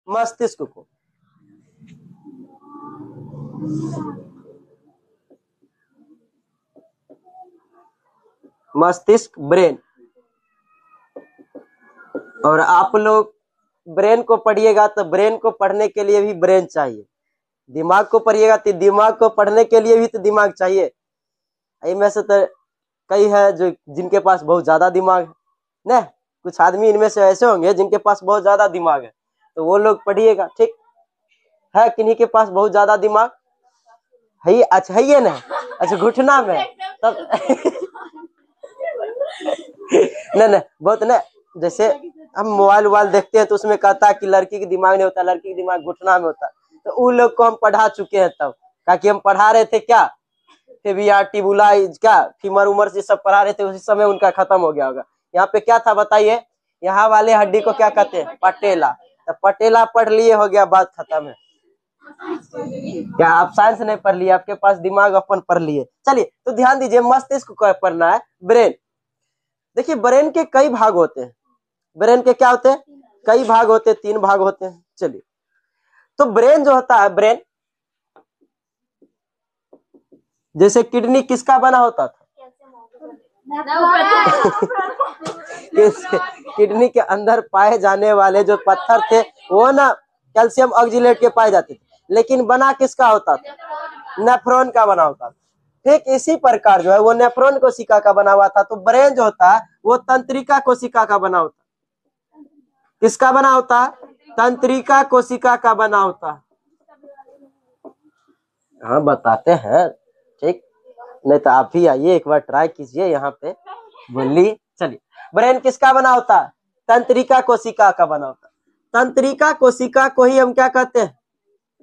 मस्तिष्क को। मस्तिष्क, ब्रेन। और आप लोग ब्रेन को पढ़िएगा तो ब्रेन को पढ़ने के लिए भी ब्रेन चाहिए, दिमाग को पढ़िएगा तो दिमाग को पढ़ने के लिए भी तो दिमाग चाहिए। इनमें से तो कई है जो जिनके पास बहुत ज्यादा दिमाग है न, कुछ आदमी इनमें से ऐसे होंगे जिनके पास बहुत ज्यादा दिमाग है, तो वो लोग पढ़िएगा। ठीक है, किन्हीं के पास बहुत ज्यादा दिमाग है? अच्छा है ये ना, अच्छा घुटना में तब नहीं बहुत न, जैसे हम मोबाइल वोबाइल देखते हैं तो उसमें कहता है कि लड़की के दिमाग नहीं होता, लड़की के दिमाग घुटना में होता है। तो उन लोग को हम पढ़ा चुके हैं तब, ताकि हम पढ़ा रहे थे क्या, फेबिया, टिबुला, क्या फीमर उमर से सब पढ़ा रहे थे, उसी समय उनका खत्म हो गया होगा। यहाँ पे क्या था बताइए, यहाँ वाले हड्डी को क्या कहते हैं, पटेला। तो पटेला पढ़ लिए, हो गया, बात खत्म है। क्या आप साइंस नहीं पढ़ लिए, आपके पास दिमाग अपन पढ़ लिए। चलिए तो ध्यान दीजिए, मस्तिष्क को पढ़ना है, ब्रेन। देखिए ब्रेन के कई भाग होते हैं, ब्रेन के क्या होते हैं, कई भाग होते हैं, 3 भाग होते हैं। चलिए तो ब्रेन जो होता है, ब्रेन जैसे किडनी किसका बना होता था किडनी के अंदर पाए जाने वाले जो पत्थर थे वो ना कैल्शियम ऑक्जिलेट के पाए जाते थे, लेकिन बना किसका होता था, नेफ्रॉन का बना होता था। ठीक इसी प्रकार जो है वो नेफ्रॉन कोशिका का बना हुआ था। तो ब्रेन जो होता है वो तंत्रिका कोशिका का बना होता, किसका बना होता, तंत्रिका कोशिका का बना होता। हाँ बताते हैं, ठीक, नहीं तो आप ही आइए एक बार ट्राई कीजिए यहाँ पे, बोलिए। चलिए ब्रेन किसका बना होता है, तंत्रिका कोशिका का बना होता। तंत्रिका कोशिका को ही हम क्या कहते हैं,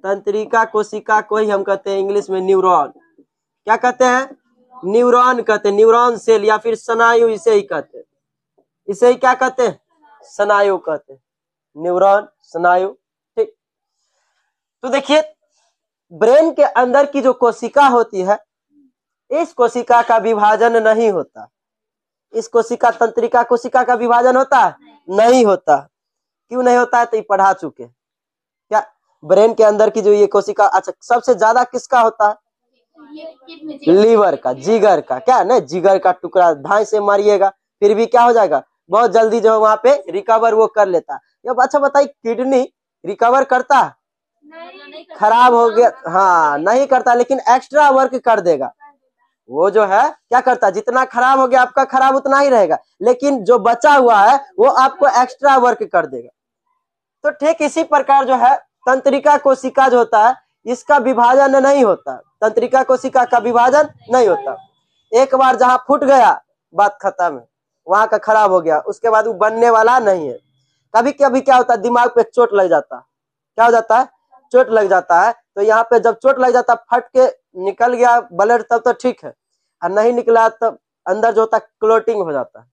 तंत्रिका कोशिका को ही हम कहते हैं इंग्लिश में न्यूरॉन। क्या कहते हैं, न्यूरॉन कहते हैं, न्यूरॉन सेल या फिर स्नायु, इसे ही कहते हैं, इसे ही क्या कहते हैं, स्नायु कहते हैं, न्यूरॉन, स्नायु। ठीक, तो देखिए ब्रेन के अंदर की जो कोशिका होती है, इस कोशिका का विभाजन नहीं होता। इस कोशिका, तंत्रिका कोशिका का विभाजन होता है, नहीं होता। क्यों नहीं होता है, तो ये पढ़ा चुके। क्या ब्रेन के अंदर की जो ये कोशिका, अच्छा सबसे ज्यादा किसका होता है, लीवर का, जिगर का, क्या नहीं, जिगर का टुकड़ा धाई से मारिएगा फिर भी क्या हो जाएगा, बहुत जल्दी जो है वहां पे रिकवर वो कर लेता है। अब अच्छा बताइए, किडनी रिकवर करता है, खराब हो गया, हाँ नहीं करता, लेकिन एक्स्ट्रा वर्क कर देगा। वो जो है क्या करता है, जितना खराब हो गया आपका खराब उतना ही रहेगा, लेकिन जो बचा हुआ है वो आपको एक्स्ट्रा वर्क कर देगा। तो ठीक इसी प्रकार जो है तंत्रिका कोशिका जो होता है, इसका विभाजन नहीं होता, तंत्रिका कोशिका का विभाजन नहीं होता। एक बार जहां फूट गया बात खत्म है, वहां का खराब हो गया, उसके बाद वो बनने वाला नहीं है। कभी कभी क्या होता है, दिमाग पे चोट लग जाता है, क्या हो जाता है, चोट लग जाता है। तो यहाँ पे जब चोट लग जाता है, फट के निकल गया ब्लड तब तो ठीक है, और नहीं निकला तब अंदर जो होता है क्लोटिंग हो जाता है,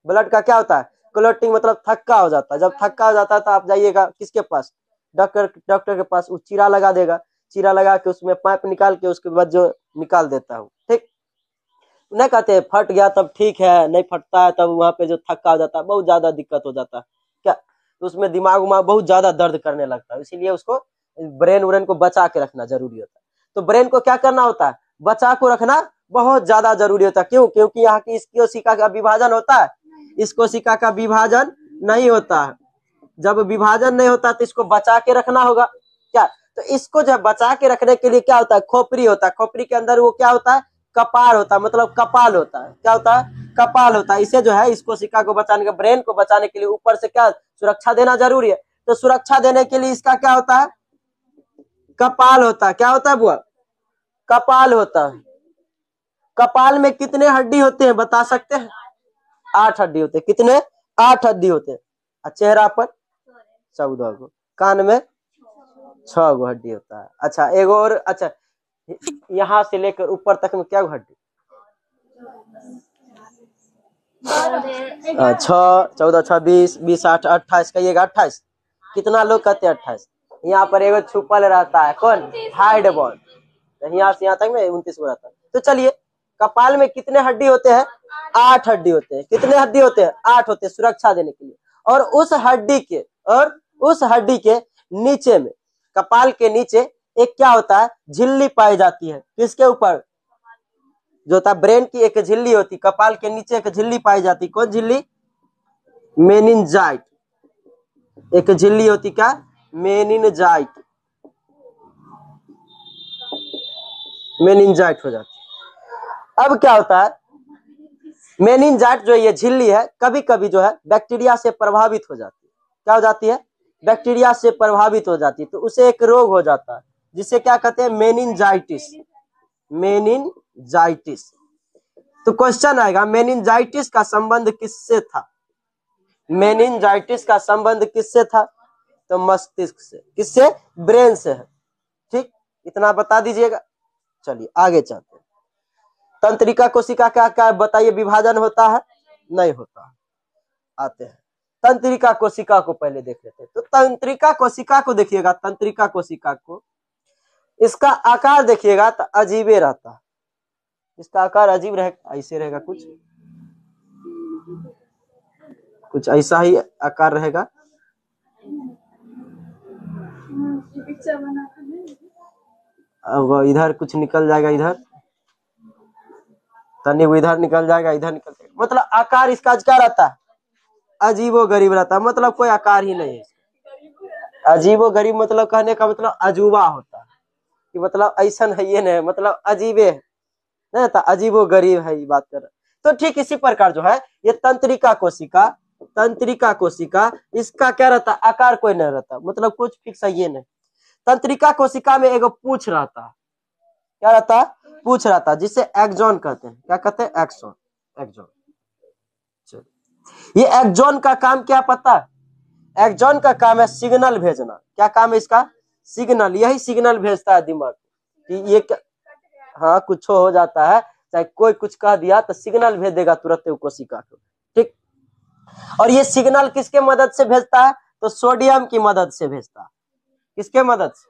ब्लड का क्या होता है, क्लोटिंग, मतलब थक्का हो जाता है। जब थक्का हो जाता है तो आप जाइएगा किसके पास, डॉक्टर के पास, वो चीरा लगा देगा, चीरा लगा के उसमें पाइप निकाल के उसके बाद जो निकाल देता हूँ। ठीक, नहीं कहते फट गया तब ठीक है, नहीं फटता है तब वहां पे जो थक्का हो जाता है, बहुत ज्यादा दिक्कत हो जाता है क्या, तो उसमें दिमाग उमाग बहुत ज्यादा दर्द करने लगता है। इसीलिए उसको ब्रेन व्रेन को बचा के रखना जरूरी होता है। तो ब्रेन को क्या करना होता है, बचा को रखना बहुत ज्यादा जरूरी होता है। क्यों, क्योंकि यहाँ की इस कोशिका का विभाजन होता है, इस कोशिका का विभाजन नहीं होता है। जब विभाजन नहीं होता तो इसको बचा के रखना होगा क्या, तो इसको जब बचा के रखने के लिए क्या होता है, खोपड़ी होता है, खोपड़ी के अंदर वो क्या होता है, कपाल होता है, मतलब कपाल होता है, क्या होता है, कपाल होता है। इसे जो है इस कोशिका को बचाने के, ब्रेन को बचाने के लिए ऊपर से क्या सुरक्षा देना जरूरी है। तो सुरक्षा देने के लिए इसका क्या होता है, कपाल होता है। क्या होता है बुआ, कपाल होता है। कपाल में कितने हड्डी होते हैं बता सकते हैं, 8 हड्डी होते हैं। कितने, 8 हड्डी होते हैं। चेहरा पर 14 गो, कान में 6 गो हड्डी होता है। अच्छा एगो और, अच्छा यहाँ से लेकर ऊपर तक में क्या हड्डी, 6, 14, 26, 20, 8, 28, कहिएगा 28। कितना लोग कहते हैं 28। यहाँ पर एगो छुपल रहता है, कौन, हाइड बोन, यहाँ से यहाँ तक में 29 गो रहता है। तो चलिए कपाल में कितने हड्डी होते हैं, 8 हड्डी होते हैं। कितने हड्डी होते हैं, 8 होते हैं, सुरक्षा देने के लिए। और उस हड्डी के नीचे में, कपाल के नीचे एक क्या होता है, झिल्ली पाई जाती है। किसके ऊपर, जो होता है ब्रेन की एक झिल्ली होती, कपाल के नीचे एक झिल्ली पाई जाती। कौन झिल्ली, मेनिनजाइट। एक झिल्ली होती क्या, मेनिनजाइट, मेनिनजाइट हो जाती है। अब क्या होता है, मेनिनजाइट जो ये झिल्ली है कभी कभी जो है बैक्टीरिया से प्रभावित हो जाती है। क्या हो जाती है, बैक्टीरिया से प्रभावित हो जाती है, तो उसे एक रोग हो जाता है जिसे क्या कहते हैं, मेनिनजाइटिस। मेनिनजाइटिस। तो क्वेश्चन आएगा, मेनिनजाइटिस का संबंध किससे था, मेनिनजाइटिस का संबंध किससे था, तो मस्तिष्क से। किससे, ब्रेन से है। ठीक, इतना बता दीजिएगा। चलिए आगे चलते हैं। तंत्रिका कोशिका क्या क्या बताइए, विभाजन होता है, नहीं होता। आते हैं तंत्रिका कोशिका को पहले देख लेते हैं। तो तंत्रिका कोशिका को देखिएगा, तंत्रिका कोशिका को, इसका आकार देखिएगा तो अजीबे रहता है। इसका आकार अजीब रहेगा, ऐसे रहेगा, कुछ ऐसा ही आकार रहेगा। अब इधर कुछ निकल जाएगा, इधर तनी इधर निकल जाएगा, इधर निकल जाएगा, मतलब आकार इसका क्या रहता है, अजीबो गरीब रहता है, मतलब कोई आकार ही नहीं है। अजीबो गरीब मतलब कहने का मतलब अजूबा होता है, कि मतलब ऐसा है ये नहीं, मतलब अजीबे है ना, तो अजीबो गरीब है ये बात कर। तो ठीक इसी प्रकार जो है ये तंत्रिका कोशिका, तंत्रिका कोशिका, इसका क्या रहता है, आकार कोई नहीं रहता, मतलब कुछ फिक्स है ये नहीं। तंत्रिका कोशिका में एगो पूछ रहता है, क्या रहता है, पूछ रहता है, जिसे एक्सॉन कहते हैं। क्या कहते हैं, एक्सॉन, एक्सॉन। ये एक्सॉन का काम क्या पता है, एक्सॉन का काम है सिग्नल भेजना। क्या काम है इसका, सिग्नल, यही सिग्नल भेजता है दिमाग कि ये हाँ कुछ हो जाता है, चाहे कोई कुछ कह दिया तो सिग्नल भेज देगा तुरंत कोशिका को। ठीक, और ये सिग्नल किसके मदद से भेजता है, तो सोडियम की मदद से भेजता है। किसके मदद से,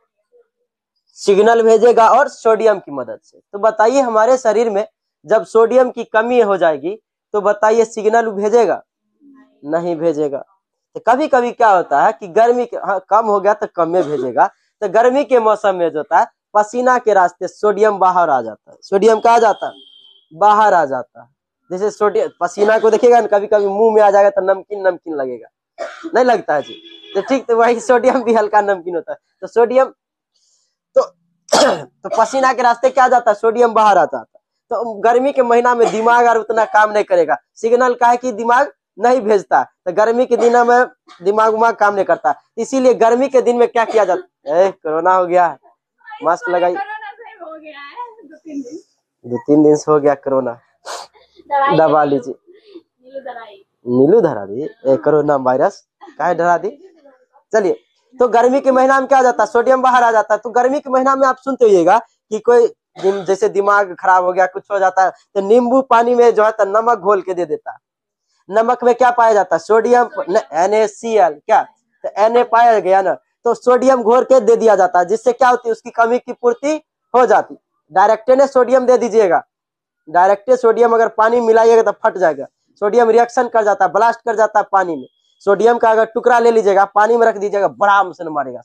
सिग्नल भेजेगा और सोडियम की मदद से। तो बताइए हमारे शरीर में जब सोडियम की कमी हो जाएगी तो बताइए सिग्नल भेजेगा, नहीं भेजेगा। तो कभी कभी क्या होता है कि गर्मी कम हो गया तो कम में भेजेगा, तो गर्मी के मौसम में जो होता है पसीना के रास्ते सोडियम बाहर आ जाता है। सोडियम कहाँ जाता है, बाहर आ जाता है। जैसे सोडियम पसीना को देखिएगा ना, कभी कभी मुंह में आ जाएगा तो नमकीन नमकीन लगेगा, नहीं लगता है जी, तो ठीक, तो वही सोडियम भी हल्का नमकीन होता है। तो सोडियम तो पसीना के रास्ते क्या जाता है, सोडियम बाहर आता है। तो गर्मी के महीना में दिमाग और उतना काम नहीं करेगा, सिग्नल का है कि दिमाग नहीं भेजता, तो गर्मी के दिन में दिमाग उमाग काम नहीं करता। इसीलिए गर्मी के दिन में क्या किया जाता है, कोरोना हो गया, मास्क लगाई, 2-3 दिन से हो गया कोरोना, दबा लीजिए, नीलू धरा दी कोरोना वायरस, काहे डरा दी। चलिए, तो गर्मी के महीना में क्या आ जाता है, सोडियम बाहर आ जाता है। तो गर्मी के महीना में आप सुनते होइएगा कि कोई जैसे दिमाग खराब हो गया, कुछ हो जाता है, तो नींबू पानी में जो है तो नमक घोल के दे देता है। नमक में क्या पाया जाता है, सोडियम, NaCl, क्या, तो Na पाया गया ना, तो सोडियम घोर के दे दिया जाता है, जिससे क्या होती है, उसकी कमी की पूर्ति हो जाती। डायरेक्टे ने सोडियम दे दीजिएगा, डायरेक्टे सोडियम अगर पानी मिलाइएगा तो फट जाएगा, सोडियम रिएक्शन कर जाता है, ब्लास्ट कर जाता है पानी में। सोडियम का अगर टुकड़ा ले लीजिएगा, पानी में रख दीजिएगा, बड़ा से मारेगा।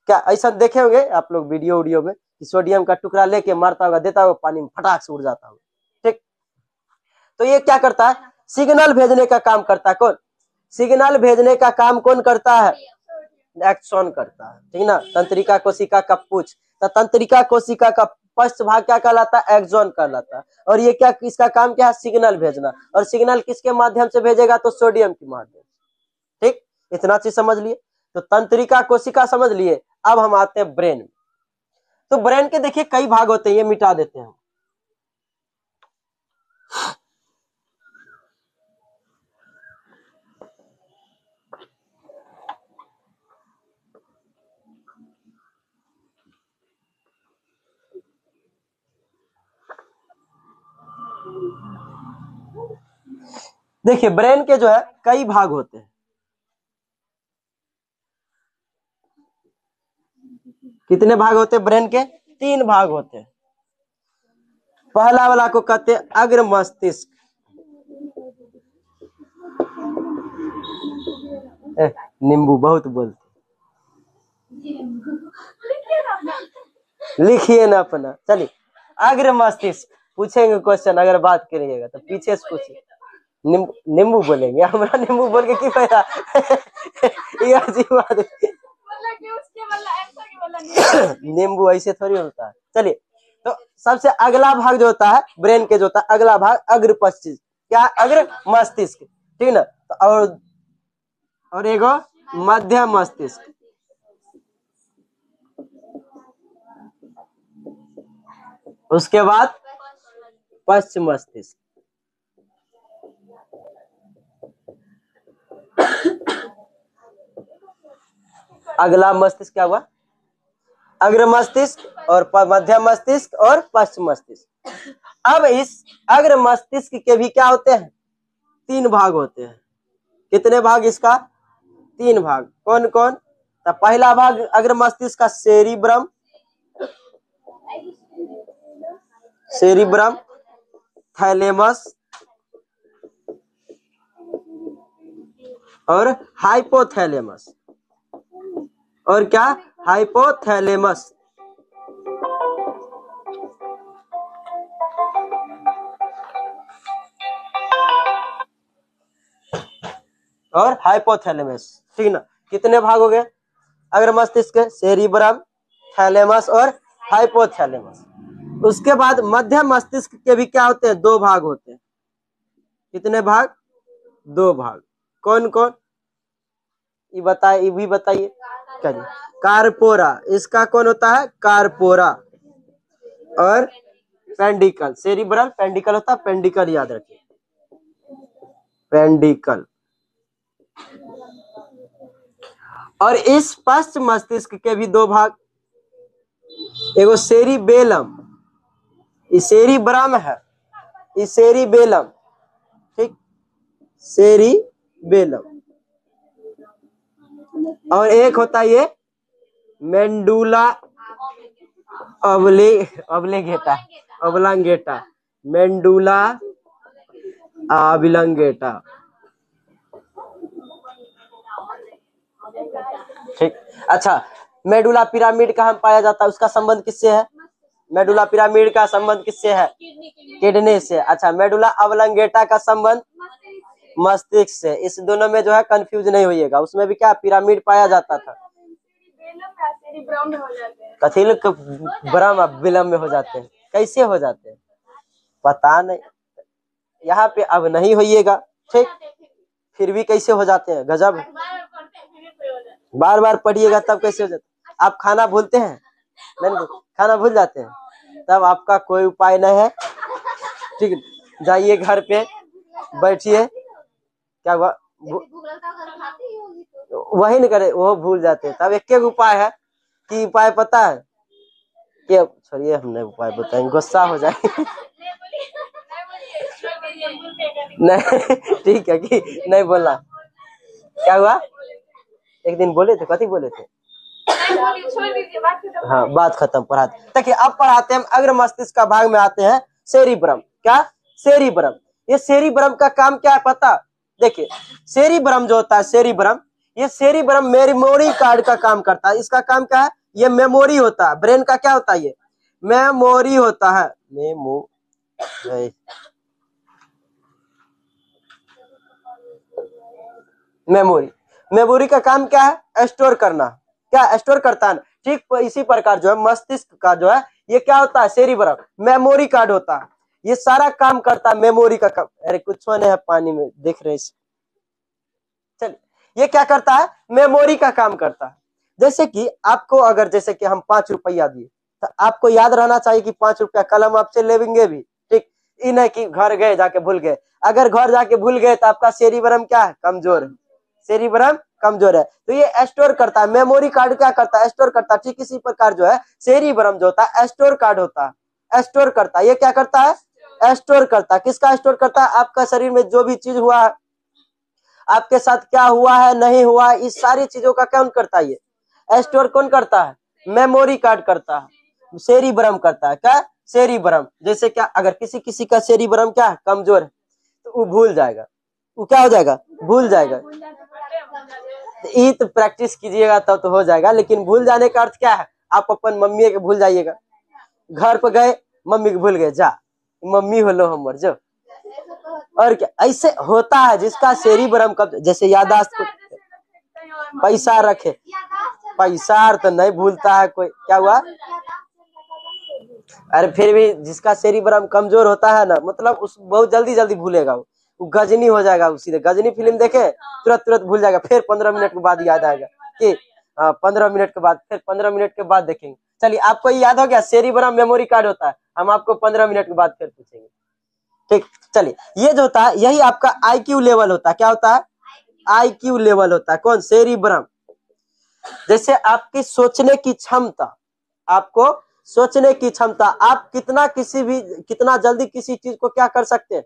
क्या ऐसा देखे होंगे आप लोग वीडियो में कि सोडियम का टुकड़ा लेके मारता होगा, देता होगा, पानी में फटाक से उड़ जाता होगा। ठीक, तो ये क्या करता है, सिग्नल भेजने का काम करता है। कौन, सिग्नल भेजने का काम कौन करता है, एक्सॉन करता है। ठीक ना, तंत्रिका कोशिका का पूछ, तो तंत्रिका कोशिका का पश्च भाग क्या कहलाता है, एक्सॉन कहलाता है। और ये क्या, इसका काम क्या है, सिग्नल भेजना। और सिग्नल किसके माध्यम से भेजेगा, तो सोडियम के माध्यम से। ठीक, इतना चीज समझ लिए, तो तंत्रिका कोशिका समझ लिए। अब हम आते हैं ब्रेन में। तो ब्रेन के देखिए कई भाग होते हैं, ये मिटा देते हैं। देखिए ब्रेन के जो है कई भाग होते हैं। कितने भाग होते हैं ब्रेन के, 3 भाग होते हैं। पहला वाला को कहते हैं अग्र मस्तिष्क, नींबू बहुत बोलते, लिखिए ना अपना। चलिए, अग्र मस्तिष्क पूछेंगे क्वेश्चन, अगर बात करिएगा तो पीछे से पूछिए। नींबू बोलेंगे, हमारा नींबू बोल के की फायदा। ये अजीब बात है। नींबू ऐसे थोड़ी होता है। चलिए, तो सबसे अगला भाग जो होता है ब्रेन के, जो होता है अगला भाग अग्र मस्तिष्क। क्या? अग्र मस्तिष्क, ठीक ना। तो और एगो मध्य मस्तिष्क, उसके बाद पश्चिम मस्तिष्क। अगला मस्तिष्क क्या हुआ? अग्र मस्तिष्क और मध्य मस्तिष्क और पश्चिम मस्तिष्क। अब इस अग्र मस्तिष्क के भी क्या होते हैं? 3 भाग होते हैं। कितने भाग इसका? 3 भाग। कौन कौन? तो पहला भाग अग्र मस्तिष्क का सेरिब्रम, सेरिब्रम, थैलेमस और हाइपोथैलेमस। और क्या? हाइपोथैलेमस। और हाइपोथैलेमस, ठीक ना। कितने भाग हो गए अग्र मस्तिष्क के? सेरिब्रम, थैलेमस और हाइपोथैलेमस। उसके बाद मध्य मस्तिष्क के भी क्या होते हैं? 2 भाग होते हैं। कितने भाग? 2 भाग। कौन कौन? ये बताइए, ये भी बताइए। चलिए, कार्पोरा, इसका कौन होता है? कार्पोरा। और पेंडिकल, सेरिब्रल पेंडिकल होता है, पेंडिकल याद रखिए, पेंडिकल। और इस पश्चिम मस्तिष्क के भी 2 भाग। एगो सेरिबेलम, ये सेरिब्रम है, ये सेरिबेलम, ठीक, सेरिबेलम। और एक होता है ये मेंडुला ऑब्लिंगेटा, ऑब्लांगेटा, मेंडुला ऑब्लांगेटा, ठीक। अच्छा, मेडुला पिरामिड कहाँ पाया जाता है? उसका संबंध किससे है? मेडुला पिरामिड का संबंध किससे है? किडनी से। अच्छा, मेडुला ऑब्लांगेटा का संबंध मस्तिष्क से। इस दोनों में जो है कंफ्यूज नहीं होइएगा, उसमें भी क्या पिरामिड पाया जाता था। कथिल ब्रह्म विलम्ब में हो जाते हैं। कैसे हो जाते हैं पता नहीं, यहाँ पे अब नहीं होइएगा, ठीक। फिर भी कैसे हो जाते हैं, गजब। बार बार पढ़िएगा तब कैसे हो जाते। आप खाना भूलते हैं? नहीं, खाना भूल जाते हैं, तब आपका कोई उपाय नहीं है, ठीक। जाइए घर पे बैठिए, क्या हुआ, वही नहीं करे, वो भूल जाते हैं। तब एक उपाय है, कि उपाय पता है? कि छोड़िए, हमने उपाय बताएंगे, गुस्सा हो जाएंगे। नहीं, ठीक है कि नहीं बोलना। क्या हुआ? एक दिन बोले थे, कथी बोले थे? हाँ, बात खत्म, पढ़ाते। देखिए, अब पढ़ाते हैं अग्र मस्तिष्क का भाग में आते हैं सेरिब्रम। क्या? सेरिब्रम। ये सेरिब्रम का काम क्या है पता? देखिए, सेरिब्रम जो होता है, सेरिब्रम, ये सेरिब्रम मेमोरी कार्ड का काम करता है। इसका काम क्या है? ये मेमोरी होता है, ब्रेन का क्या होता है? ये मेमोरी होता है, मेमोरी। मेमोरी का काम क्या है? स्टोर करना। क्या स्टोर करता है? ठीक इसी प्रकार जो है मस्तिष्क का जो है, ये क्या होता है? सेरिब्रम मेमोरी कार्ड होता है। ये सारा काम करता है मेमोरी का काम। अरे कुछ नहीं है, पानी में देख रहे। चलिए, ये क्या करता है? मेमोरी का काम करता है। जैसे कि आपको अगर, जैसे कि हम 5 रुपया दिए, तो आपको याद रहना चाहिए कि 5 रुपया कलम आपसे लेंगे भी, ठीक। ये नहीं कि घर गए जाके भूल गए। अगर घर जाके भूल गए तो आपका सेरिब्रम क्या है? कमजोर है, सेरिब्रम कमजोर है। तो ये स्टोर करता है, मेमोरी कार्ड क्या करता है? स्टोर करता है। ठीक इसी प्रकार जो है सेरिब्रम जो होता है स्टोर कार्ड होता है, स्टोर करता है। ये क्या करता है? स्टोर करता है। किसका स्टोर करता है? आपका शरीर में जो भी चीज हुआ है, आपके साथ क्या हुआ है, नहीं हुआ, इस सारी चीजों का कौन करता है? ये स्टोर कौन करता है? मेमोरी कार्ड करता है, सेरिब्रम करता है। क्या? सेरिब्रम। जैसे क्या, अगर किसी किसी का सेरिब्रम क्या है? कमजोर है, तो वो भूल जाएगा। वो क्या हो जाएगा? भूल जाएगा। ये तो प्रैक्टिस कीजिएगा तब तो हो जाएगा, लेकिन भूल जाने का अर्थ क्या है? आप अपन मम्मी के भूल जाइएगा, घर पे गए मम्मी के भूल गए, जा मम्मी हो लो हमर जो, और क्या ऐसे होता है। जिसका सेरिब्रम कब, जैसे याददाश्त को, पैसा रखे, पैसा तो नहीं भूलता है कोई, क्या हुआ? अरे फिर भी जिसका सेरिब्रम कमजोर होता है ना, मतलब उस बहुत जल्दी जल्दी भूलेगा, वो गजनी हो जाएगा। सीधे गजनी फिल्म देखे तुरंत तुरंत भूल जाएगा, फिर 15 मिनट के बाद याद आएगा कि 15 मिनट के बाद, फिर 15 मिनट के बाद देखेंगे। चलिए आपको याद हो गया, सेरिब्रम मेमोरी कार्ड होता है, हम आपको 15 मिनट के बाद फिर पूछेंगे, ठीक। चलिए ये जो होता है यही आपका IQ लेवल होता है। क्या होता है? IQ लेवल होता है। कौन? सेरिब्रम। जैसे आपकी सोचने की क्षमता, आपको सोचने की क्षमता, आप कितना जल्दी किसी चीज को क्या कर सकते हैं?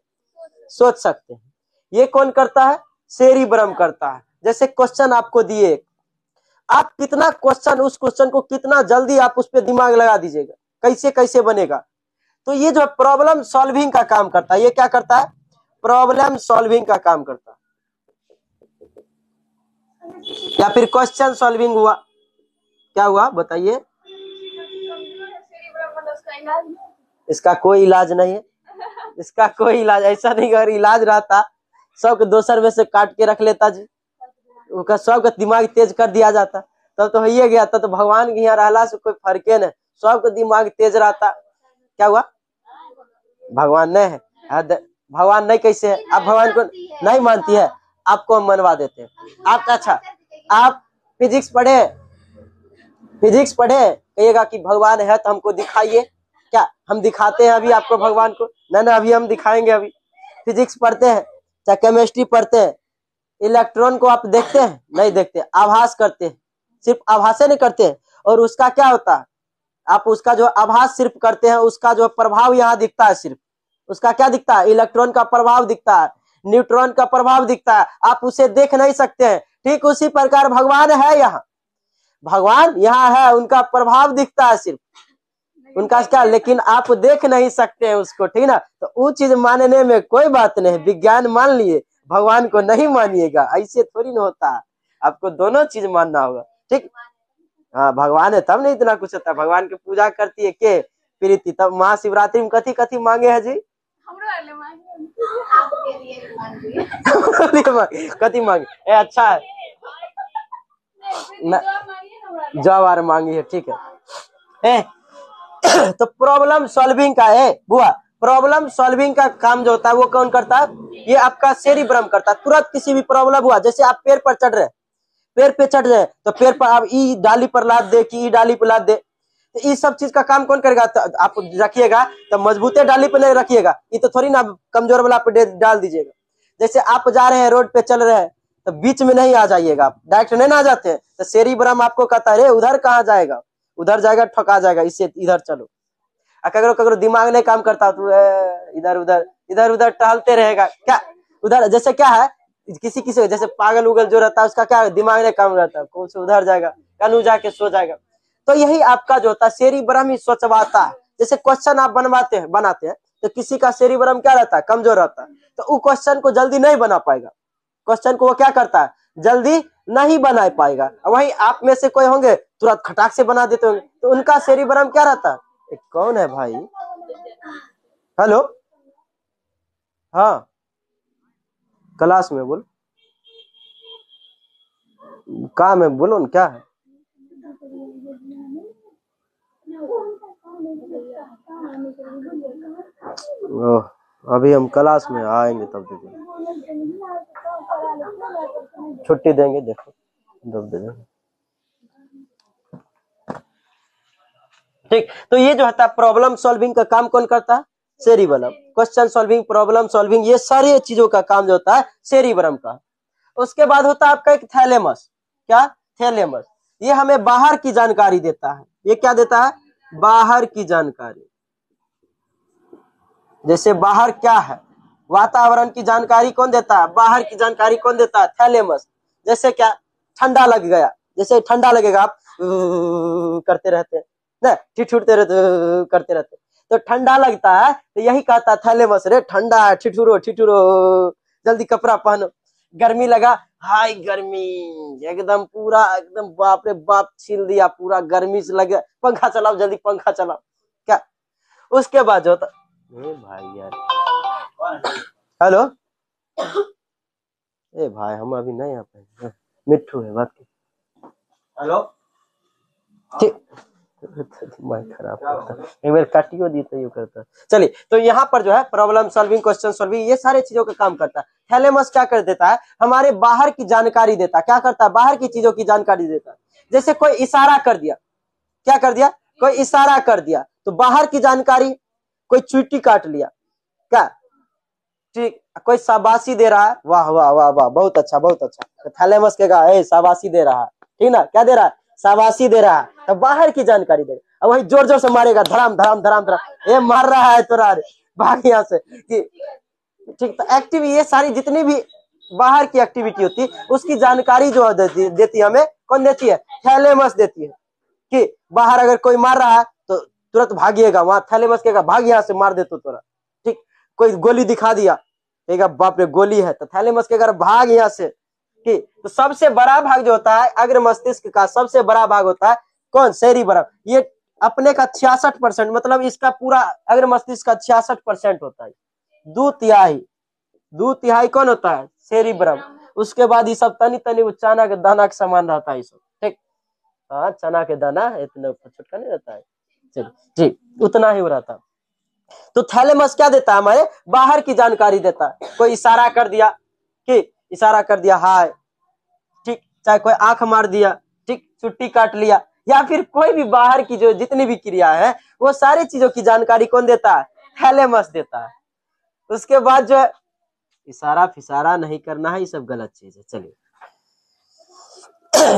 सोच सकते हैं। ये कौन करता है? सेरिब्रम करता है। जैसे क्वेश्चन आपको दिए, आप कितना क्वेश्चन, उस क्वेश्चन को कितना जल्दी आप उस पर दिमाग लगा दीजिएगा, कैसे कैसे बनेगा। तो ये जो प्रॉब्लम सॉल्विंग का काम करता है, ये क्या करता है? प्रॉब्लम सॉल्विंग का काम करता है। या फिर क्वेश्चन सॉल्विंग हुआ, क्या हुआ बताइए? इसका कोई इलाज नहीं है, इसका कोई इलाज, ऐसा नहीं, अगर इलाज रहता सबके दोसर में से काट के रख लेता जी, सबका दिमाग तेज कर दिया जाता, तब तो हो गया। तब तो भगवान के यहाँ रहला से कोई फर्के नहीं, सबका दिमाग तेज रहता। क्या हुआ? भगवान नहीं है, भगवान नहीं कैसे है? आप भगवान को नहीं मानती है, आपको हम मनवा देते हैं। आप अच्छा, आप फिजिक्स पढ़े, फिजिक्स पढ़े, कहिएगा कि भगवान है तो हमको दिखाइए। क्या हम दिखाते हैं अभी आपको भगवान को? नहीं, अभी हम दिखाएंगे। अभी फिजिक्स पढ़ते हैं, चाहे केमिस्ट्री पढ़ते हैं, इलेक्ट्रॉन को आप देखते हैं? नहीं देखते, आभास करते हैं, सिर्फ आभास नहीं करते हैं। और उसका क्या होता है? आप उसका जो आभास सिर्फ करते हैं, उसका जो प्रभाव यहाँ दिखता है, सिर्फ उसका क्या दिखता है? इलेक्ट्रॉन का प्रभाव दिखता है, न्यूट्रॉन का प्रभाव दिखता है, आप उसे देख नहीं सकते हैं। ठीक उसी प्रकार भगवान है यहाँ, भगवान यहाँ है, उनका प्रभाव दिखता है सिर्फ, उनका क्या, लेकिन आप देख नहीं सकते हैं उसको, ठीक ना। तो वो चीज मानने में कोई बात नहीं, विज्ञान मान लिए, भगवान को नहीं मानिएगा, ऐसे थोड़ी ना होता है। आपको दोनों चीज मानना होगा, ठीक। हाँ, भगवान है तब नहीं इतना कुछ होता। भगवान की पूजा करती है के प्रीति, तब महाशिवरात्रि में कथी कथी मांगे है जी? कथी मांगे? अच्छा है, जवार मांगी है, ठीक है। तो प्रॉब्लम सॉल्विंग का है बुआ, प्रॉब्लम सॉल्विंग का काम जो होता है वो कौन करता है? ये आपका सेरिब्रम करता है। तुरंत किसी भी प्रॉब्लम हुआ, जैसे आप पेड़ पर चढ़ रहे, पेड़ पे चढ़ रहे, तो पेड़ पर आप ई डाली पर लाद दे कि ई डाली पर लाद दे, तो ये सब चीज का काम कौन करेगा? तो आप रखिएगा तो मजबूते डाली पे नहीं रखिएगा, ये तो थोड़ी ना कमजोर वाला पे डाल दीजिएगा। जैसे आप जा रहे हैं, रोड पे चल रहे हैं, तो बीच में नहीं आ जाइएगा, आप डायरेक्ट नहीं ना जाते हैं, तो सेरिब्रम आपको कहता है उधर कहाँ जाएगा, उधर जाएगा ठका जाएगा, इससे इधर चलो। कगरो कगरो दिमाग नहीं काम करता तो इधर उधर इधर उधर टहलते रहेगा। क्या उधर, जैसे क्या है, किसी किसी जैसे पागल उगल जो रहता है उसका क्या दिमाग नहीं काम रहता है, कौन से उधर जाएगा, कनु जाके सो जाएगा। तो यही आपका जो होता है सेरिब्रम ही सोचवाता है। जैसे क्वेश्चन आप बनाते हैं तो किसी का सेरिब्रम क्या रहता है? कमजोर रहता है, तो वो क्वेश्चन को जल्दी नहीं बना पाएगा, क्वेश्चन को वो क्या करता है? जल्दी नहीं बना पाएगा। वही आप में से कोई होंगे तुरंत खटाक से बना देते होंगे, तो उनका सेरिब्रम क्या रहता है? कौन है भाई? हेलो, हाँ क्लास में बोल, काम है, बोलो न क्या है? ओह, अभी हम क्लास में आएंगे तब देखिए, छुट्टी देंगे, देखो तब दे देंगे, ठीक। तो ये जो होता है प्रॉब्लम सॉल्विंग का काम कौन करता है? Cerebrum. Question solving, problem solving, ये सारी चीजों का काम जो होता है सेरिब्रम का। उसके बाद होता है आपका एक थैलेमस। क्या? थैलेमस। ये हमें बाहर की जानकारी देता है। ये क्या देता है? बाहर की जानकारी। जैसे बाहर क्या है, वातावरण की जानकारी कौन देता है? बाहर की जानकारी कौन देता है? थैलेमस। जैसे क्या, ठंडा लग गया, जैसे ठंडा लगेगा आप करते रहते हैं ना, ठिठुरते रहते करते रहते, तो ठंडा लगता है तो यही कहता है थैलेमस, रे ठंडा है, ठिठुरो ठिठुरो, जल्दी कपड़ा पहनो। गर्मी लगा, हाय गर्मी, एकदम पूरा एकदम बाप रे बाप छील दिया पूरा, गर्मी से लगे, पंखा चलाओ जल्दी पंखा चलाओ क्या। उसके बाद जो होता, ए भाई यार, हेलो, ए भाई हम अभी नहीं आ पाए, मिट्ठू है बात की, हेलो, ठीक, दिमाग खराब करता, एक बार काटियो दी तो यूं करता। चलिए, तो यहाँ पर जो है प्रॉब्लम सॉल्विंग, क्वेश्चन सॉल्विंग, ये सारे चीजों का काम करता है। थैलेमस क्या कर देता है, हमारे बाहर की जानकारी देता है। क्या करता है, बाहर की चीजों की जानकारी देता है। जैसे कोई इशारा कर दिया, क्या कर दिया, कोई इशारा कर दिया तो बाहर की जानकारी, कोई चुट्टी काट लिया, क्या, ठीक, कोई शाबाशी दे रहा है, वाह वाह वाह वाह, बहुत अच्छा बहुत अच्छा, तो थैलेमस कहेगा ए शाबाशी दे रहा है, ठीक ना, क्या दे रहा है, शाबाशी दे रहा है, तो बाहर की जानकारी देगा। अब वही जोर जोर से मारेगा, धड़ाम धड़ाम धड़ाम धड़ाम, ये मार रहा है तोरा, भाग यहाँ से, ठीक। तो एक्टिव, ये सारी जितनी भी बाहर की एक्टिविटी होती है उसकी जानकारी जो देती है हमें, कौन देती है, थैलेमस देती है। कि बाहर अगर कोई मार रहा है तो तुरंत भागिएगा, वहां थैलेमस कहेगा भाग यहाँ से, मार दे तो तोरा, ठीक। कोई गोली दिखा दिया, कहेगा बाप रे गोली है, तो थैलेमस कहेगा भाग यहाँ से, ठीक। तो सबसे बड़ा भाग जो होता है अग्र मस्तिष्क का, सबसे बड़ा भाग होता है कौन, सेरिब्रम। ये अपने का 66%, मतलब इसका पूरा अग्र मस्तिष्क का 66% होता है। 2/3 कौन होता है, सेरिब्रम। उसके बाद ये सब तनी तनी चना के दाना के समान रहता है, ये सब, ठीक। हाँ, चना के दाना इतना छोटा नहीं रहता है, चलिए ठीक, उतना ही हो रहता है। तो थैलेमस क्या देता है, हमारे बाहर की जानकारी देता है। कोई इशारा कर दिया, कि इशारा कर दिया हाय, ठीक, चाहे कोई आंख मार दिया, ठीक, चुट्टी काट लिया, या फिर कोई भी बाहर की जो जितनी भी क्रिया है वो सारी चीजों की जानकारी कौन देता है, थैलेमस देता है। उसके बाद जो है इशारा फिशारा नहीं करना है, ये सब गलत चीज है। चलिए,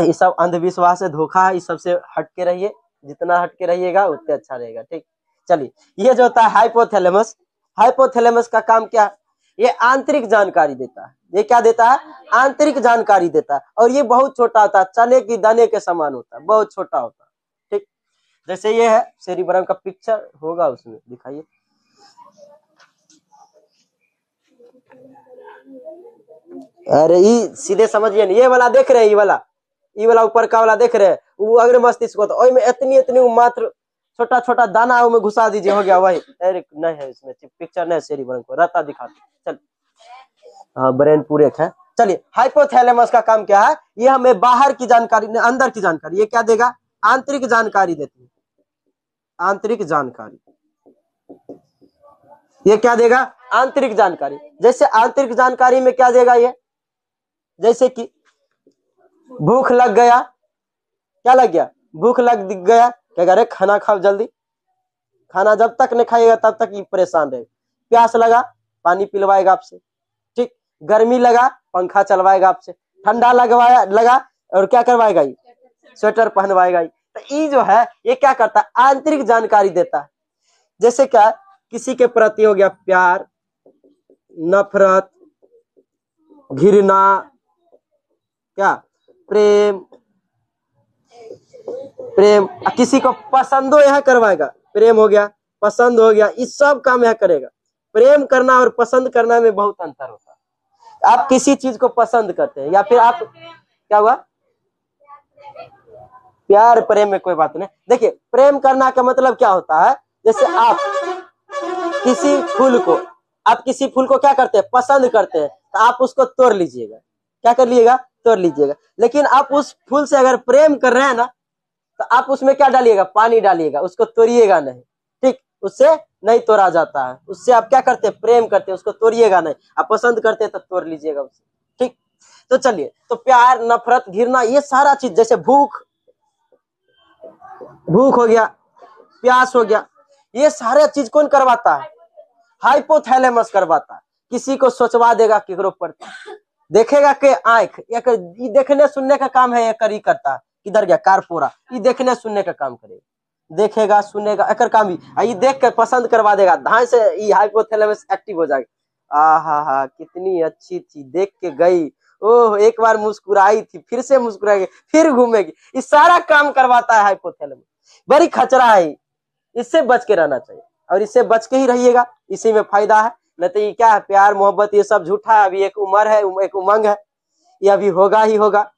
ये सब अंधविश्वास है, धोखा है, इस सबसे हटके रहिए, जितना हटके रहिएगा उतने अच्छा रहेगा, ठीक। चलिए, ये जो होता है हाइपोथैलेमस, हाइपोथैलेमस का काम क्या है, ये आंतरिक जानकारी देता है। ये क्या देता है, आंतरिक जानकारी देता है, और ये बहुत छोटा होता है, चने की दाने के समान होता है, बहुत छोटा होता है, ठीक। जैसे ये है सेरिब्रम का पिक्चर होगा, उसमें दिखाइए, अरे ये सीधे समझिए, ये वाला देख रहे हैं, ये वाला ऊपर का वाला देख रहे हैं, वो अग्र मस्तिष्क होता है, में इतनी इतनी मात्र छोटा छोटा दाना में घुसा दीजिए, हो गया वही। अरे नहीं है इसमें पिक्चर, नहीं सेरिब्रम को रहता दिखाते, चल, हाँ ब्रेन पूरे है। चलिए, हाइपोथैलेमस का काम क्या है, ये हमें बाहर की जानकारी, अंदर की जानकारी, ये क्या देगा, आंतरिक जानकारी देती है, आंतरिक जानकारी, ये क्या देगा, आंतरिक जानकारी। जैसे आंतरिक जानकारी में क्या देगा ये, जैसे कि भूख लग गया, क्या लग गया, भूख लग गया, क्या करे, खाना खाओ जल्दी, खाना जब तक नहीं खाएगा तब तक ये परेशान रहेगा। प्यास लगा, पानी पिलवाएगा आपसे, ठीक। गर्मी लगा, पंखा चलवाएगा आपसे। ठंडा लगा और क्या करवाएगा, ये स्वेटर पहनवाएगा। तो ये जो है ये क्या करता है, आंतरिक जानकारी देता है। जैसे क्या, किसी के प्रति हो गया प्यार, नफरत, घृणा, क्या, प्रेम, प्रेम, किसी को पसंद हो यह करवाएगा, प्रेम हो गया, पसंद हो गया, इस सब काम यह करेगा। प्रेम करना और पसंद करना में बहुत अंतर होता है। आप किसी चीज को पसंद करते हैं, या फिर आप, क्या हुआ, प्यार प्रेम में कोई बात नहीं। देखिए, प्रेम करना का मतलब क्या होता है, जैसे आप किसी फूल को, आप किसी फूल को क्या करते हैं, पसंद करते हैं, तो आप उसको तोड़ लीजिएगा, क्या कर लीजिएगा, तोड़ लीजिएगा। लेकिन आप उस फूल से अगर प्रेम कर रहे हैं ना, तो आप उसमें क्या डालिएगा, पानी डालिएगा, उसको तोड़िएगा नहीं, ठीक। उससे नहीं तोड़ा जाता है, उससे आप क्या करते हैं, प्रेम करते हैं, उसको तोड़िएगा नहीं। आप पसंद करते हैं तो तोड़ लीजिएगा उससे, ठीक। तो चलिए, तो प्यार, नफरत, घृणा, ये सारा चीज, जैसे भूख हो गया, प्यास हो गया, ये सारा चीज कौन करवाता है, हाइपोथैलेमस करवाता है। किसी को सोचवा देगा केकरो पर, देखेगा के आंख, ये देखने सुनने का काम है, ये करी करता है। किधर गया कारपोरा, ये देखने सुनने का काम करेगा, देखेगा सुनेगा, एकर काम ही, ये देख कर पसंद करवा देगा, धान से ये हाइपोथैलेमस एक्टिव हो जाएगा। हा, कितनी अच्छी थी, देख के गई, ओह एक बार मुस्कुराई थी, फिर से मुस्कुराएगी, फिर घूमेगी, ये सारा काम करवाता है हाइपोथैलेमस। बड़ी खचरा है, इससे बच के रहना चाहिए, और इससे बच के ही रहिएगा, इसी में फायदा है। नहीं तो ये क्या है, प्यार मोहब्बत ये सब झूठा है। अभी एक उम्र है, एक उमंग है, ये अभी होगा ही होगा,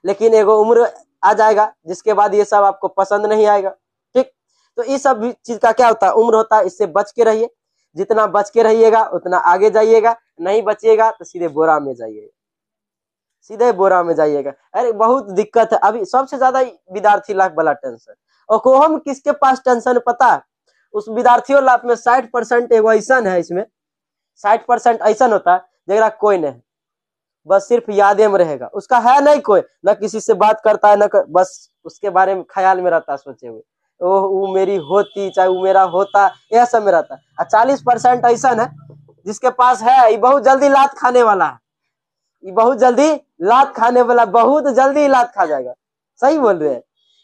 लेकिन एगो उम्र आ जाएगा जिसके बाद ये सब आपको पसंद नहीं आएगा। ठीक, तो इस सब चीज का क्या होता है, उम्र होता है, इससे बच के रहिए। जितना बच के रहिएगा उतना आगे जाइएगा, नहीं बचिएगा तो सीधे बोरा में जाइएगा, सीधे बोरा में जाइएगा। अरे बहुत दिक्कत है अभी, सबसे ज्यादा विद्यार्थी लाइफ वाला टेंशन। और को हम किसके पास टेंशन पता है, उस विद्यार्थियों लाइफ में 60% एगो ऐसा है, इसमें 60% ऐसा होता है जरा कोई नहीं, बस सिर्फ यादें में रहेगा, उसका है नहीं कोई, ना किसी से बात करता है, ना बस उसके बारे में ख्याल में रहता है सोचे हुए, वो मेरी होती चाहे वो मेरा होता, यह सब में रहता है। और 40% ऐसा है जिसके पास है, ये बहुत जल्दी लात खाने वाला है, ये बहुत जल्दी लात खाने वाला, बहुत जल्दी लात खा जाएगा। सही बोल रहे हैं,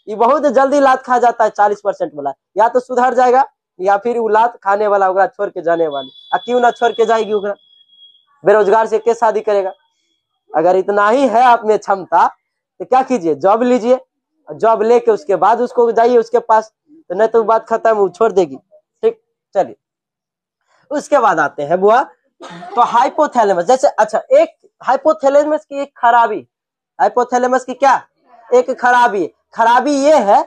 ये बहुत जल्दी लात खा जाता है 40% वाला, या तो सुधर जाएगा या फिर वो लात खाने वाला होगा, छोड़ के जाने वाली। क्यों ना छोड़ के जाएगी ओकरा, बेरोजगार से के शादी करेगा। अगर इतना ही है आप में क्षमता तो क्या कीजिए, जॉब लीजिए, जॉब लेके उसके बाद उसको जाइए उसके पास, तो नहीं तो बात खत्म, वो छोड़ देगी। ठीक, चलिए उसके बाद आते हैं बुआ, तो हाइपोथैलेमस जैसे, अच्छा एक हाइपोथैलेमस की एक खराबी, हाइपोथैलेमस की क्या एक खराबी, खराबी ये है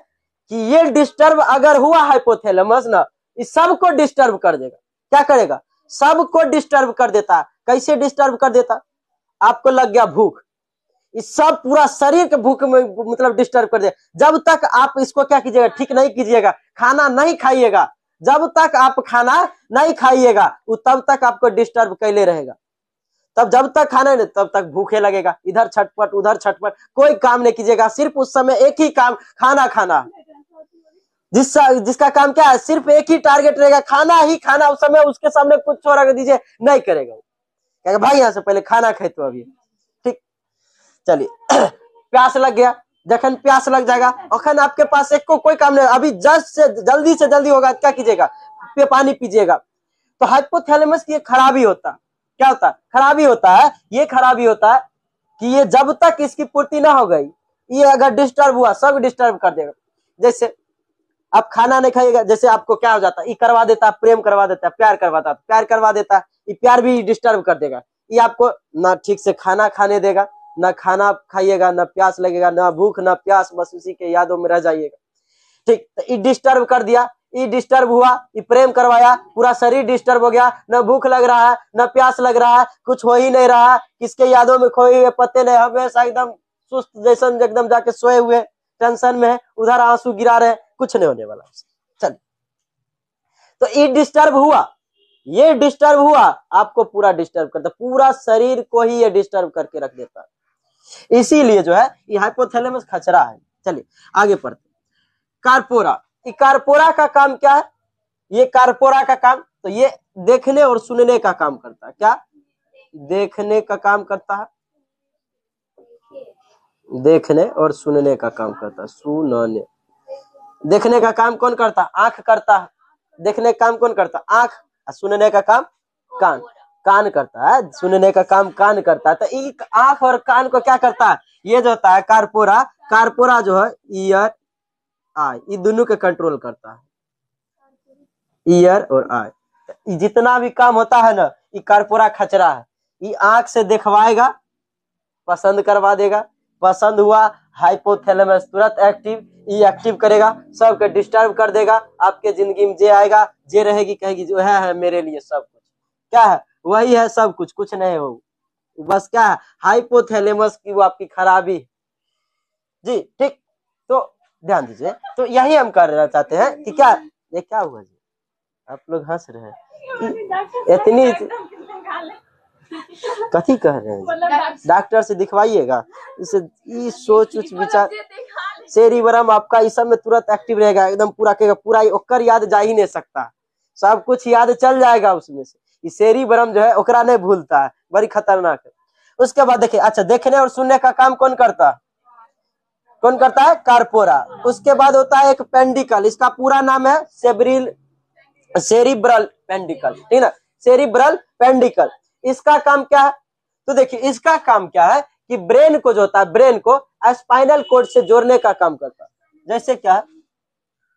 कि ये डिस्टर्ब अगर हुआ हाइपोथैलेमस ना, इस सबको डिस्टर्ब कर देगा। क्या करेगा, सबको डिस्टर्ब कर देता। कैसे डिस्टर्ब कर देता, आपको लग गया भूख, इस सब पूरा शरीर के भूख में मतलब डिस्टर्ब कर दे। जब तक आप इसको क्या कीजिएगा, ठीक नहीं कीजिएगा, खाना नहीं खाइएगा, जब तक आप खाना नहीं खाइएगा वो तब तक आपको डिस्टर्ब कैले रहेगा। तब जब तक खाना नहीं तब तक भूखे लगेगा, इधर छटपट उधर छटपट, कोई काम नहीं कीजिएगा, सिर्फ उस समय एक ही काम, खाना खाना। जिसका काम क्या है, सिर्फ एक ही टारगेट रहेगा, खाना ही खाना। उस समय उसके सामने कुछ छोड़ रख दीजिए, नहीं करेगा, कहेगा भाई यहाँ से पहले खाना खाए तो अभी। ठीक, चलिए प्यास लग गया, जखन प्यास लग जाएगा अखन आपके पास एक को कोई काम नहीं, अभी जल्दी से जल्दी होगा, क्या कीजिएगा, पानी पीजिएगा। तो हाइपोथैलेमस की खराबी होता, क्या होता, खराबी होता है, ये खराबी होता है कि ये जब तक इसकी पूर्ति ना हो गई, ये अगर डिस्टर्ब हुआ सब डिस्टर्ब कर देगा। जैसे आप खाना नहीं खाइएगा, जैसे आपको क्या हो जाता है, ये करवा देता, प्रेम करवा देता, प्यार करवाता, प्यार करवा देता, ये प्यार भी डिस्टर्ब कर देगा। ये आपको ना ठीक से खाना खाने देगा, ना खाना खाइएगा, ना प्यास लगेगा, ना भूख ना प्यास, बस उसी के यादों में रह जाइएगा। ठीक, तो ये डिस्टर्ब कर दिया, ये डिस्टर्ब हुआ, ये प्रेम करवाया, पूरा शरीर डिस्टर्ब हो गया, न भूख लग रहा है, न प्यास लग रहा है, कुछ हो ही नहीं रहा, किसके यादों में खोए हुए पत्ते नहीं, हमेशा एकदम सुस्त जैसा एकदम जाके सोए हुए, टेंशन में है, उधर आंसू गिरा रहे, कुछ नहीं होने वाला। चल, तो ये डिस्टर्ब हुआ, ये डिस्टर्ब हुआ, आपको पूरा डिस्टर्ब करता, पूरा शरीर को ही ये डिस्टर्ब करके रख देता है। इसीलिए जो है ये हाइपोथैलेमस खचरा है। चलिए आगे पढ़ते, कार्पोरा, कार्पोरा का काम क्या है, ये कार्पोरा का काम, तो ये देखने और सुनने का काम करता है। क्या, देखने का काम करता है, देखने और सुनने का काम करता है। सुनने, देखने का काम कौन करता है, आंख करता है। देखने का काम कौन करता है, आंख, सुनने का काम कान, कान करता है। सुनने का काम कान करता है। तो एक आंख और कान को क्या करता है, ये जो होता है कार्पोरा, कार्पोरा जो है ईयर आई, ये दोनों के कंट्रोल करता है, ईयर और आई। जितना भी काम होता है ना, ये कार्पोरा खचरा है। ये आंख से दिखवाएगा, पसंद करवा देगा, पसंद हुआ हाइपोथैलेमस तुरंत एक्टिव, ये एक्टिव करेगा, सबके डिस्टर्ब कर देगा। आपके जिंदगी में जे आएगा, जे रहेगी, कहेगी जो है मेरे लिए सब कुछ, क्या है वही है सब कुछ, कुछ नहीं हो, बस क्या है हाइपोथैलेमस की वो आपकी खराबी जी। ठीक, तो ध्यान दीजिए, तो यही हम करना चाहते हैं कि क्या, ये क्या हुआ जी, आप लोग हंस रहे हैं, इतनी कथी कह रहे हैं, डॉक्टर से दिखवाइएगा, इसे ये सोच उच विचार, सेरिब्रम आपका इस सब में तुरंत एक्टिव रहेगा, एकदम पूरा कहेगा, पूरा ओकर याद जा ही नहीं सकता, सब कुछ याद चल जाएगा उसमें से। ये सेरिब्रम जो है ओकरा नहीं भूलता है, बड़ी खतरनाक है। उसके बाद देखिए, अच्छा देखने और सुनने का काम कौन करता है, कौन करता है, कार्पोरा। उसके बाद होता है एक पेंडिकल, इसका पूरा नाम है सेरिब्रल पेंडिकल, ठीक ना, सेरिब्रल पेंडिकल। इसका काम क्या है, तो देखिए इसका काम क्या है कि ब्रेन को जो होता है, ब्रेन को स्पाइनल कोड से जोड़ने का काम करता है। जैसे क्या है,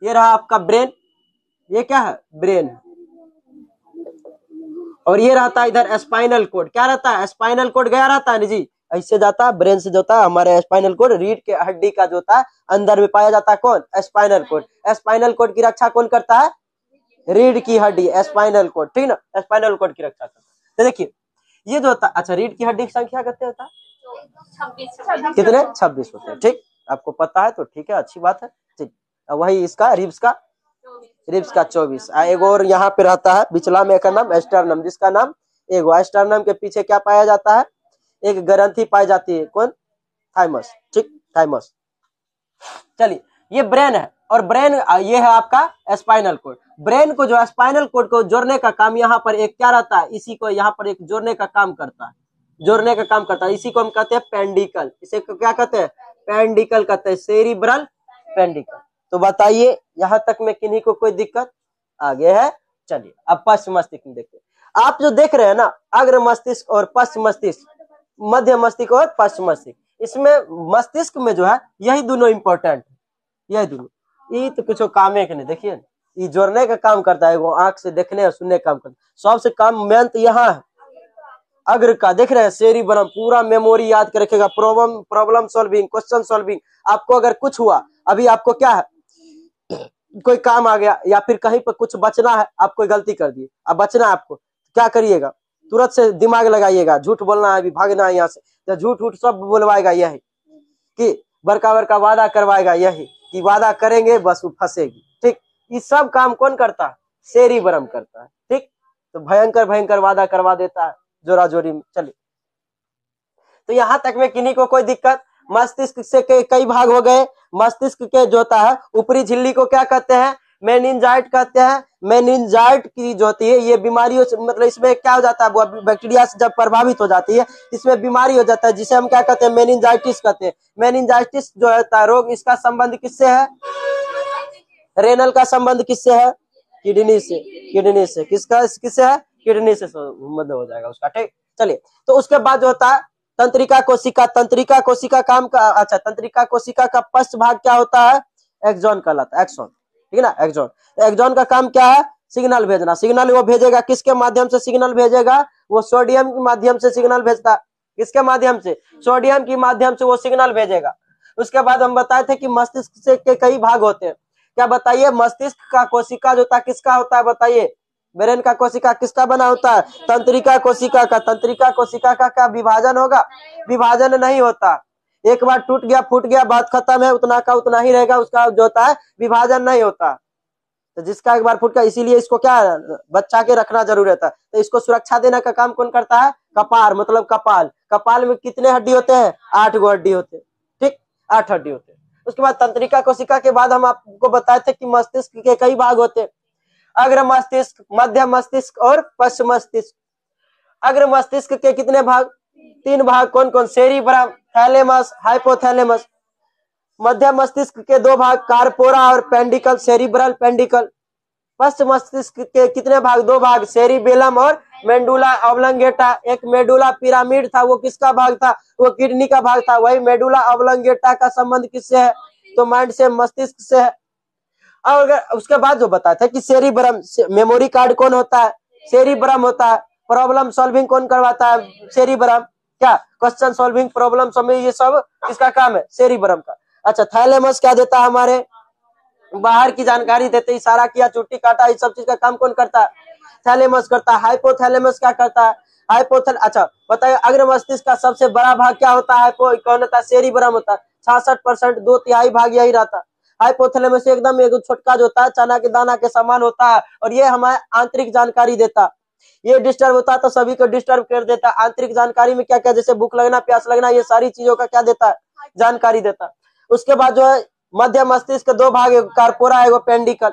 ये रहा आपका ब्रेन, ये क्या है ब्रेन, और ये रहता है इधर स्पाइनल कोड। क्या रहता है? स्पाइनल कोड गया रहता है ना जी, ऐसे जाता है ब्रेन से जो होता है हमारे स्पाइनल कोड, रीढ़ के हड्डी का जो होता है अंदर में पाया जाता है कौन? Spinal cord. स्पाइनल कोड की रक्षा कौन करता है? रीढ़ की हड्डी, स्पाइनल कोड, ठीक ना, स्पाइनल कोड की रक्षा करता है। तो देखिए ये जो होता है, अच्छा रीढ़ की हड्डी की संख्या कितने होता है? 26 कितने? 26 होते हैं, ठीक, आपको पता है तो ठीक है, अच्छी बात है, ठीक। वही इसका रिब्स का 24। एक और यहाँ पे रहता है बिचला में का नाम एस्टर्नम, जिसका नाम एगो। एस्टर्नम के पीछे क्या पाया जाता है? एक ग्रंथि पाई जाती है, कौन? थाइमस, ठीक, थाइमस। चलिए ये ब्रेन है, और ब्रेन ये है आपका स्पाइनल कोड। ब्रेन को जो स्पाइनल कोड को जोड़ने का काम यहाँ पर एक क्या रहता है? इसी को यहाँ पर एक जोड़ने का काम करता है, जोड़ने का काम करता है। इसी को हम कहते हैं पेंडिकल। इसे क्या कहते हैं? पेंडिकल कहते हैं, सेरिब्रल पेंडिकल। तो बताइए यहाँ तक में किन्हीं को कोई दिक्कत? आगे है, चलिए अब पश्च मस्तिष्क में देखते हैं। आप जो देख रहे हैं ना, अग्र मस्तिष्क और पश्च मस्तिष्क, मध्य मस्तिष्क और पश्च मस्तिष्क, इसमें मस्तिष्क में जो है यही दोनों इंपॉर्टेंट है, यही दोनों। ये तो कुछ काम है कि नहीं, देखिए ये जोड़ने का काम करता है, वो आंख से देखने और सुनने का काम करता है। सबसे काम मेन तो यहाँ है अग्र का, देख रहे हैं, सेरिब्रम, पूरा मेमोरी याद कर रखेगा, प्रॉब्लम सॉल्विंग, क्वेश्चन सॉल्विंग। आपको अगर कुछ हुआ, अभी आपको क्या है, कोई काम आ गया या फिर कहीं पर कुछ बचना है, आप कोई गलती कर दी, अब बचना है आपको, क्या करिएगा? तुरंत से दिमाग लगाइएगा, झूठ बोलना है, अभी भागना है यहाँ से, तो झूठ उठ सब बोलवाएगा यही, कि बड़का बड़का वादा करवाएगा यही, कि वादा करेंगे बस वो फंसेगी, ठीक। ये सब काम कौन करता है? सेरिब्रम करता है, ठीक। तो भयंकर भयंकर वादा करवा देता है जोरा जोरी में। चलिए तो यहाँ तक में किन्हीं को कोई दिक्कत? मस्तिष्क से कई भाग हो गए। मस्तिष्क के जो होता है ऊपरी झिल्ली को क्या कहते हैं? मेनिंजाइट कहते हैं। मेनिंजाइट की जो होती है ये बीमारियों से, मतलब इसमें क्या हो जाता है, बैक्टीरिया से जब प्रभावित हो जाती है इसमें बीमारी हो जाता है, जिसे हम क्या कहते हैं? मेनिंजाइटिस कहते हैं। मेनिंजाइटिस जो है रोग, इसका संबंध किससे है? रेनल का संबंध किससे है? किडनी से, किडनी से। किसका? किससे है? किडनी से संबंध हो जाएगा उसका, ठीक। चलिए तो उसके बाद जो होता है तंत्रिका कोशिका। तंत्रिका कोशिका काम का, अच्छा, तंत्रिका कोशिका का पश्च भाग क्या होता है? एक्सॉन कहलाता है, एक्सॉन, ठीक है ना, एक्सॉन। एक्सॉन का काम क्या है? सिग्नल भेजना। सिग्नल वो भेजेगा, किसके माध्यम से सिग्नल भेजेगा? वो सोडियम के माध्यम से सिग्नल भेजता। किसके माध्यम से? सोडियम के माध्यम से वो सिग्नल भेजेगा। उसके बाद हम बताए थे कि मस्तिष्क से के कई भाग होते हैं। क्या बताइए? मस्तिष्क का कोशिका जो होता है किसका होता है? बताइए। ब्रेन का कोशिका किसका बना होता है? तंत्रिका कोशिका का। तंत्रिका कोशिका का क्या विभाजन होगा? विभाजन नहीं होता। एक बार टूट गया, फूट गया, बात खत्म है, उतना का उतना ही रहेगा, उसका जो होता है विभाजन नहीं होता। तो जिसका एक बार फूट गया, इसीलिए इसको क्या बचा के रखना जरूरी होता है। तो इसको सुरक्षा देने का काम कौन करता है? कपार, मतलब कपाल। कपाल में कितने हड्डी होते हैं? 8 गो हड्डी होते हैं, ठीक, 8 हड्डी होते हैं। उसके बाद तंत्रिका कोशिका के बाद हम आपको बताए थे कि मस्तिष्क के कई भाग होते हैं। अग्र मस्तिष्क, मध्य मस्तिष्क और पश्च मस्तिष्क। अग्र मस्तिष्क के कितने भाग? 3 भाग। कौन कौन? Cerebrum, thalamus, hypothalamus. मध्य मस्तिष्क के 2 भाग, कार्पोरा और पेंडिकल, सेरिब्रल पेंडिकल। पश्च मस्तिष्क के कितने भाग? 2 भाग, सेरिबेलम और मेडुला ऑब्लंगेटा। एक मेडुला पिरामिड था, वो किसका भाग था? वो किडनी का भाग था। वही मेडुला ऑब्लंगेटा का संबंध किससे है? तो माइंड से, मस्तिष्क से है। और उसके बाद जो बताया था कि सेरिब्रम, मेमोरी कार्ड कौन होता है? सेरिब्रम होता है। प्रॉब्लम सॉल्विंग कौन करवाता है? सेरिब्रम। क्या? क्वेश्चन सॉल्विंग, प्रॉब्लम सॉल्विंग, ये सब किसका काम है? सेरिब्रम का। अच्छा, थैलेमस क्या देता है? हमारे बाहर की जानकारी देते, इशारा किया, चुट्टी काटा, इस सब चीज का काम कौन करता है? थैलेमस करता है। हाइपोथैलेमस क्या करता है? अच्छा बताइए, अग्र मस्तिष्क का सबसे बड़ा भाग क्या होता है? कौन होता है? सेरिब्रम होता है। 66%, 2/3 भाग यही रहता है। हाइपोथैलेमस एकदम एक छोटका जो होता है, चना के दाना के समान होता है, और ये हमारे आंतरिक जानकारी देता है। ये डिस्टर्ब होता है तो सभी को डिस्टर्ब कर देता है। आंतरिक जानकारी में क्या क्या, जैसे भूख लगना, प्यास लगना, ये सारी चीजों का क्या देता है? जानकारी देता है। उसके बाद जो है मध्य मस्तिष्क के 2 भाग, कार्पोरा एगो पेंडिकल।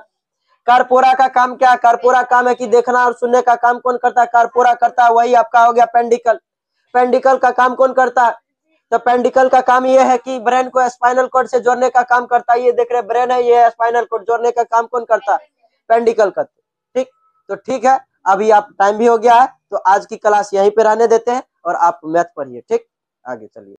कार्पोरा का काम क्या? कार्पोरा काम है कि देखना और सुनने का काम कौन करता है? कार्पोरा करता है। वही आपका हो गया पेंडिकल। पेंडिकल का काम कौन करता है? तो पेंडिकल का काम ये है कि ब्रेन को स्पाइनल कॉर्ड से जोड़ने का काम करता है। ये देख रहे ब्रेन है, ये स्पाइनल कॉर्ड, जोड़ने का काम कौन करता है? पेंडिकल करते, ठीक। तो ठीक है, अभी आप टाइम भी हो गया है, तो आज की क्लास यहीं पे रहने देते हैं और आप मैथ पढ़िए, ठीक। आगे चलिए।